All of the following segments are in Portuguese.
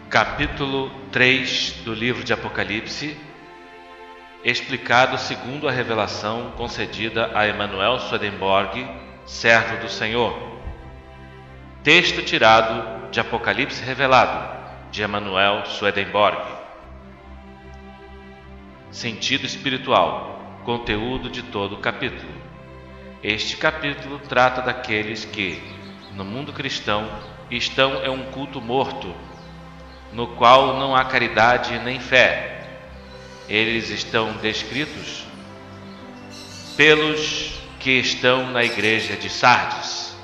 Capítulo 3 do livro de Apocalipse, explicado segundo a revelação concedida a Emanuel Swedenborg, servo do Senhor. Texto tirado de Apocalipse revelado, de Emanuel Swedenborg. Sentido espiritual, conteúdo de todo o capítulo. Este capítulo trata daqueles que, no mundo cristão, estão em um culto morto, no qual não há caridade nem fé. Eles estão descritos pelos que estão na igreja de Sardes.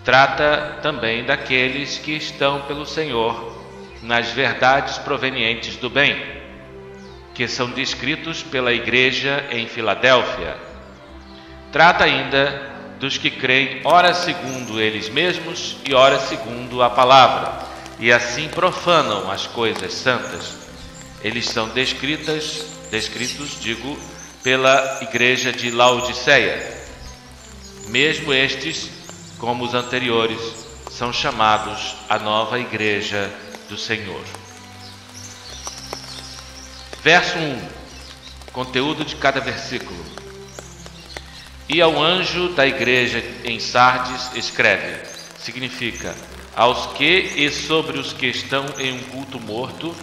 Trata também daqueles que estão pelo Senhor nas verdades provenientes do bem, que são descritos pela igreja em Filadélfia. Trata ainda dos que creem ora segundo eles mesmos e ora segundo a palavra, e assim profanam as coisas santas. Eles são descritos, pela igreja de Laodiceia. Mesmo estes, como os anteriores, são chamados a nova igreja do Senhor. Verso 1. Conteúdo de cada versículo. E ao anjo da igreja em Sardes escreve, significa, aos que e sobre os que estão em um culto morto,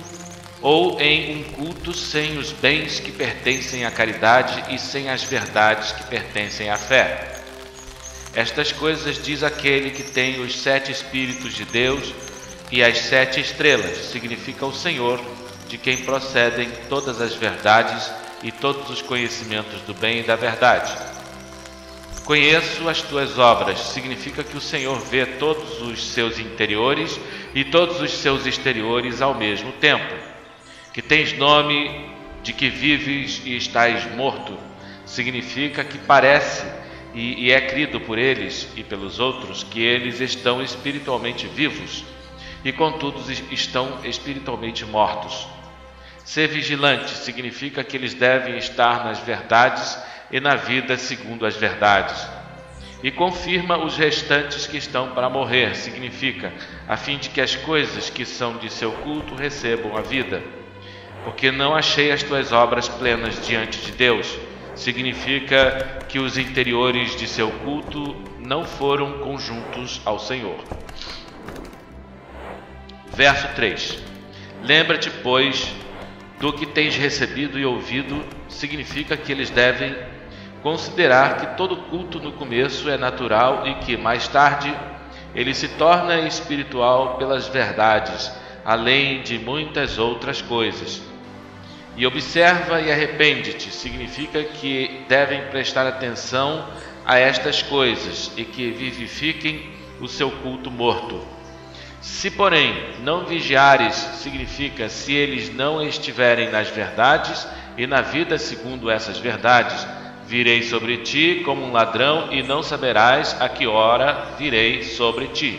ou em um culto sem os bens que pertencem à caridade e sem as verdades que pertencem à fé. Estas coisas diz aquele que tem os 7 Espíritos de Deus e as 7 estrelas, significa o Senhor, de quem procedem todas as verdades e todos os conhecimentos do bem e da verdade. Conheço as tuas obras, significa que o Senhor vê todos os seus interiores e todos os seus exteriores ao mesmo tempo. Que tens nome de que vives e estás morto, significa que parece e é crido por eles e pelos outros que eles estão espiritualmente vivos e contudo estão espiritualmente mortos. Ser vigilante significa que eles devem estar nas verdades e na vida segundo as verdades. E confirma os restantes que estão para morrer, significa, a fim de que as coisas que são de seu culto recebam a vida. Porque não achei as tuas obras plenas diante de Deus, significa que os interiores de seu culto não foram conjuntos ao Senhor. Verso 3. Lembra-te, pois, do que tens recebido e ouvido, significa que eles devem considerar que todo culto no começo é natural e que, mais tarde, ele se torna espiritual pelas verdades, além de muitas outras coisas. E observa e arrepende-te, significa que devem prestar atenção a estas coisas e que vivifiquem o seu culto morto. Se, porém, não vigiares, significa se eles não estiverem nas verdades e na vida segundo essas verdades, virei sobre ti como um ladrão e não saberás a que hora virei sobre ti.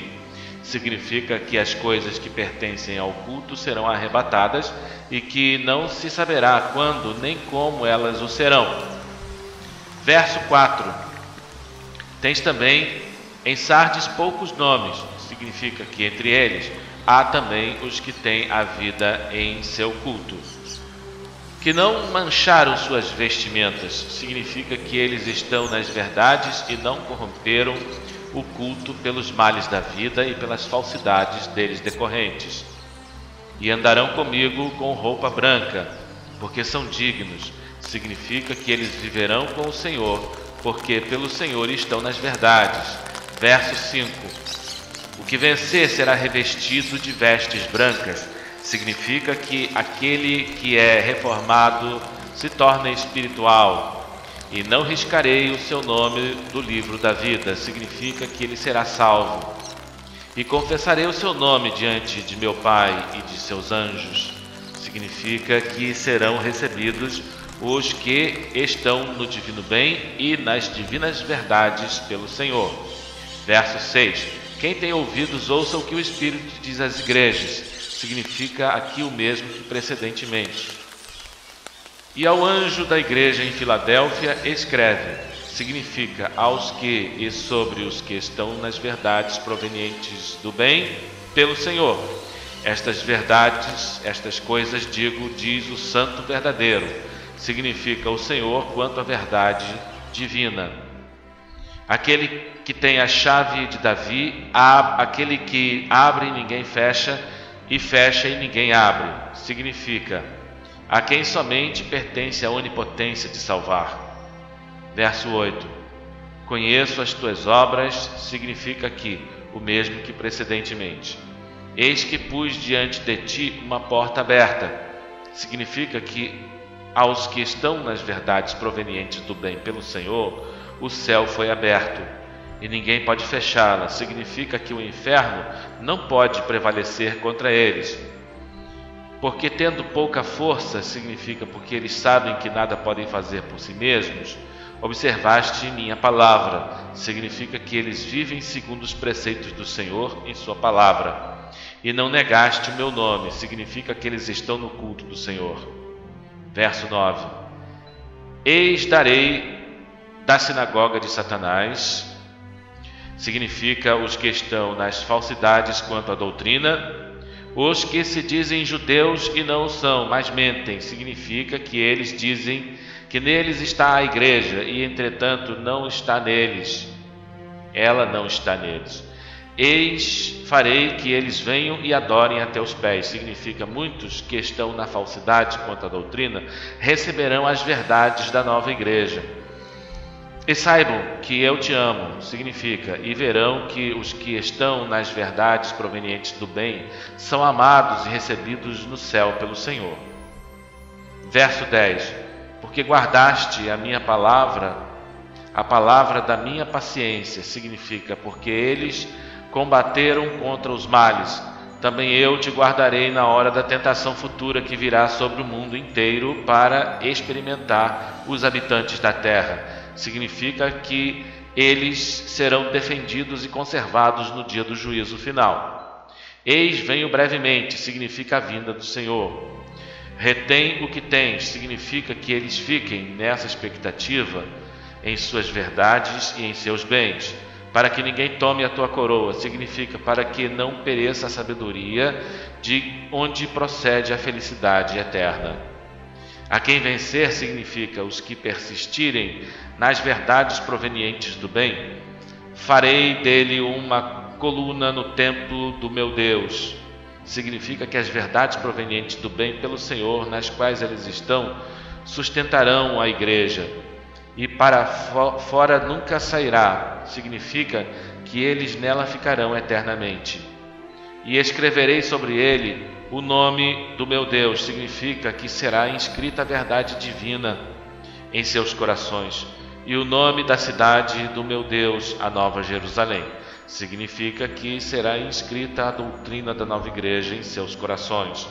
Significa que as coisas que pertencem ao culto serão arrebatadas e que não se saberá quando nem como elas o serão. Verso 4. Tens também em Sardes poucos nomes, significa que entre eles há também os que têm a vida em seu culto. Que não mancharam suas vestimentas, significa que eles estão nas verdades e não corromperam o culto pelos males da vida e pelas falsidades deles decorrentes. E andarão comigo com roupa branca, porque são dignos, significa que eles viverão com o Senhor, porque pelo Senhor estão nas verdades. Verso 5. O que vencer será revestido de vestes brancas, significa que aquele que é reformado se torna espiritual. E não riscarei o seu nome do livro da vida, significa que ele será salvo. E confessarei o seu nome diante de meu Pai e de seus anjos, significa que serão recebidos os que estão no divino bem e nas divinas verdades pelo Senhor. Verso 6. Quem tem ouvidos, ouça o que o Espírito diz às igrejas, significa aqui o mesmo que precedentemente. E ao anjo da igreja em Filadélfia escreve, significa aos que e sobre os que estão nas verdades provenientes do bem pelo Senhor, Estas verdades, estas coisas digo, diz o Santo verdadeiro, significa o Senhor quanto à verdade divina. Aquele que tem a chave de Davi, aquele que abre e ninguém fecha, e fecha e ninguém abre, significa a quem somente pertence a onipotência de salvar. Verso 8: conheço as tuas obras, significa aqui o mesmo que precedentemente. Eis que pus diante de ti uma porta aberta, significa que aos que estão nas verdades provenientes do bem pelo Senhor, o céu foi aberto e ninguém pode fechá-la, significa que o inferno não pode prevalecer contra eles. Porque tendo pouca força, significa porque eles sabem que nada podem fazer por si mesmos, observaste minha palavra, significa que eles vivem segundo os preceitos do Senhor em sua palavra. E não negaste o meu nome, significa que eles estão no culto do Senhor. Verso 9: eis darei da sinagoga de Satanás, significa os que estão nas falsidades quanto à doutrina, os que se dizem judeus e não o são, mas mentem, significa que eles dizem que neles está a igreja e entretanto não está neles, ela não está neles. Eis, farei que eles venham e adorem até os pés, significa muitos que estão na falsidade quanto à doutrina receberão as verdades da nova igreja. E saibam que eu te amo, significa, e verão que os que estão nas verdades provenientes do bem são amados e recebidos no céu pelo Senhor. Verso 10: porque guardaste a minha palavra, a palavra da minha paciência, significa, porque eles combateram contra os males, também eu te guardarei na hora da tentação futura que virá sobre o mundo inteiro para experimentar os habitantes da terra. Significa que eles serão defendidos e conservados no dia do juízo final. Eis, venho brevemente, significa a vinda do Senhor. Retém o que tens, significa que eles fiquem nessa expectativa em suas verdades e em seus bens, para que ninguém tome a tua coroa, significa para que não pereça a sabedoria de onde procede a felicidade eterna. A quem vencer significa os que persistirem nas verdades provenientes do bem. Farei dele uma coluna no templo do meu Deus. Significa que as verdades provenientes do bem pelo Senhor, nas quais eles estão, sustentarão a igreja. E para fora nunca sairá. Significa que eles nela ficarão eternamente. E escreverei sobre ele o nome do meu Deus, significa que será inscrita a verdade divina em seus corações. E o nome da cidade do meu Deus, a Nova Jerusalém, significa que será inscrita a doutrina da nova igreja em seus corações,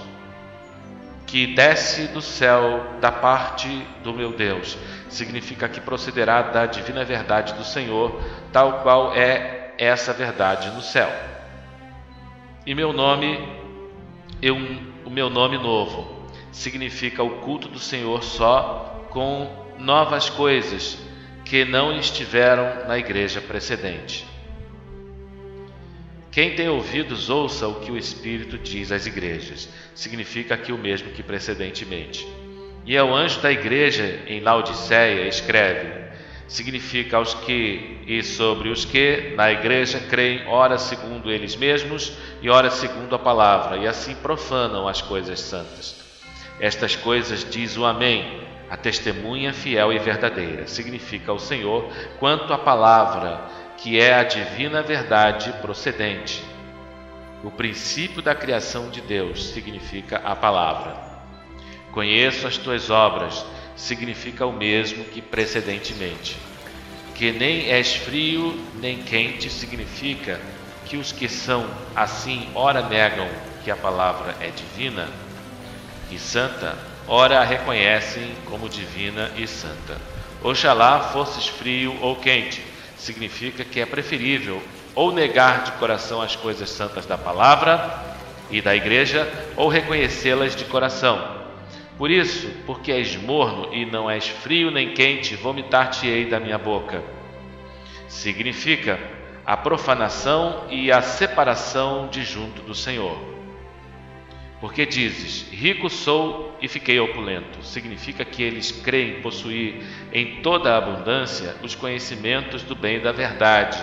que desce do céu da parte do meu Deus, significa que procederá da divina verdade do Senhor, tal qual é essa verdade no céu. E o meu nome novo, significa o culto do Senhor só com novas coisas que não estiveram na igreja precedente. Quem tem ouvidos, ouça o que o Espírito diz às igrejas. Significa aqui o mesmo que precedentemente. E ao anjo da igreja em Laodiceia escreve. Significa aos que e sobre os que na igreja creem, ora segundo eles mesmos e ora segundo a palavra, e assim profanam as coisas santas. Estas coisas diz o Amém, a testemunha fiel e verdadeira. Significa o Senhor quanto à palavra, que é a divina verdade procedente. O princípio da criação de Deus significa a palavra. Conheço as tuas obras, significa o mesmo que precedentemente. Que nem és frio nem quente, significa que os que são assim, ora negam que a palavra é divina e santa, ora a reconhecem como divina e santa. Oxalá fosses frio ou quente, significa que é preferível ou negar de coração as coisas santas da palavra e da igreja, ou reconhecê-las de coração. Por isso, porque és morno e não és frio nem quente, vomitar-te-ei da minha boca. Significa a profanação e a separação de junto do Senhor. Porque dizes, rico sou e fiquei opulento. Significa que eles creem possuir em toda a abundância os conhecimentos do bem e da verdade,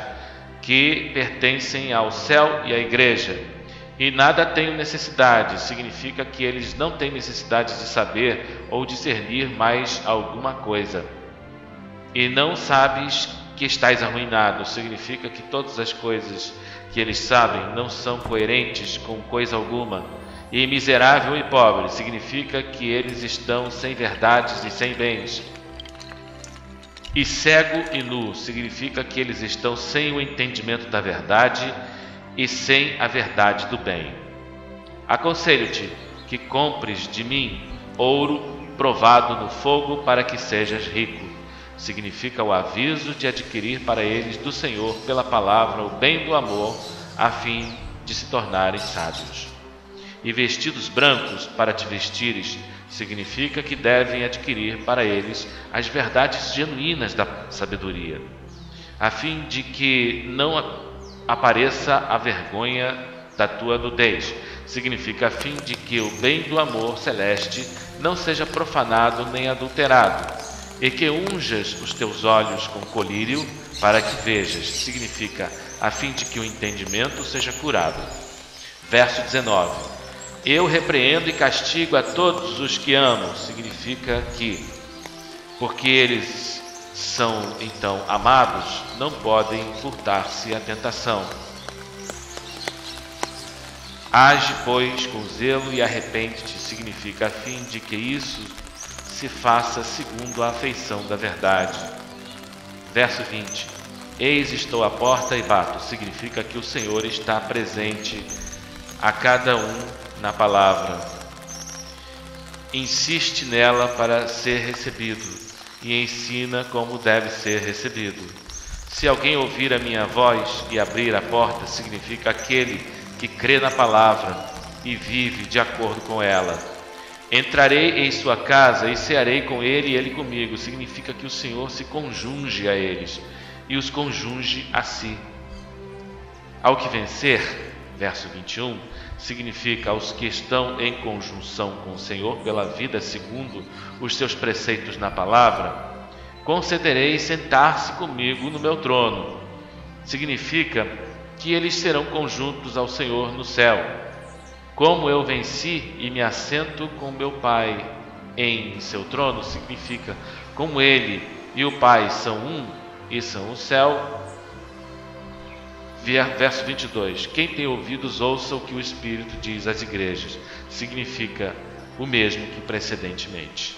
que pertencem ao céu e à igreja. E nada tenho necessidade. Significa que eles não têm necessidade de saber ou discernir mais alguma coisa. E não sabes que estás arruinado. Significa que todas as coisas que eles sabem não são coerentes com coisa alguma. E miserável e pobre, significa que eles estão sem verdades e sem bens. E cego e nu, significa que eles estão sem o entendimento da verdade e sem a verdade do bem. Aconselho-te que compres de mim ouro provado no fogo para que sejas rico. Significa o aviso de adquirir para eles do Senhor pela palavra o bem do amor, a fim de se tornarem sábios. E vestidos brancos para te vestires, significa que devem adquirir para eles as verdades genuínas da sabedoria, a fim de que não apareça a vergonha da tua nudez. Significa a fim de que o bem do amor celeste não seja profanado nem adulterado, e que unjas os teus olhos com colírio para que vejas. Significa a fim de que o entendimento seja curado. Verso 19. Eu repreendo e castigo a todos os que amo. Significa que, porque eles são então amados, não podem furtar-se à tentação. Age, pois, com zelo e arrepende-te. Significa a fim de que isso se faça segundo a afeição da verdade. Verso 20. Eis estou à porta e bato. Significa que o Senhor está presente a cada um na palavra. Insiste nela para ser recebido e ensina como deve ser recebido. Se alguém ouvir a minha voz e abrir a porta, significa aquele que crê na palavra e vive de acordo com ela. Entrarei em sua casa e cearei com ele e ele comigo. Significa que o Senhor se conjunge a eles e os conjunge a si. Ao que vencer, verso 21, significa aos que estão em conjunção com o Senhor pela vida segundo os seus preceitos na palavra, concederei sentar-se comigo no meu trono. Significa que eles serão conjuntos ao Senhor no céu. Como eu venci e me assento com meu Pai em seu trono, significa como ele e o Pai são um e são o céu. Verso 22. Quem tem ouvidos, ouça o que o Espírito diz às igrejas. Significa o mesmo que precedentemente.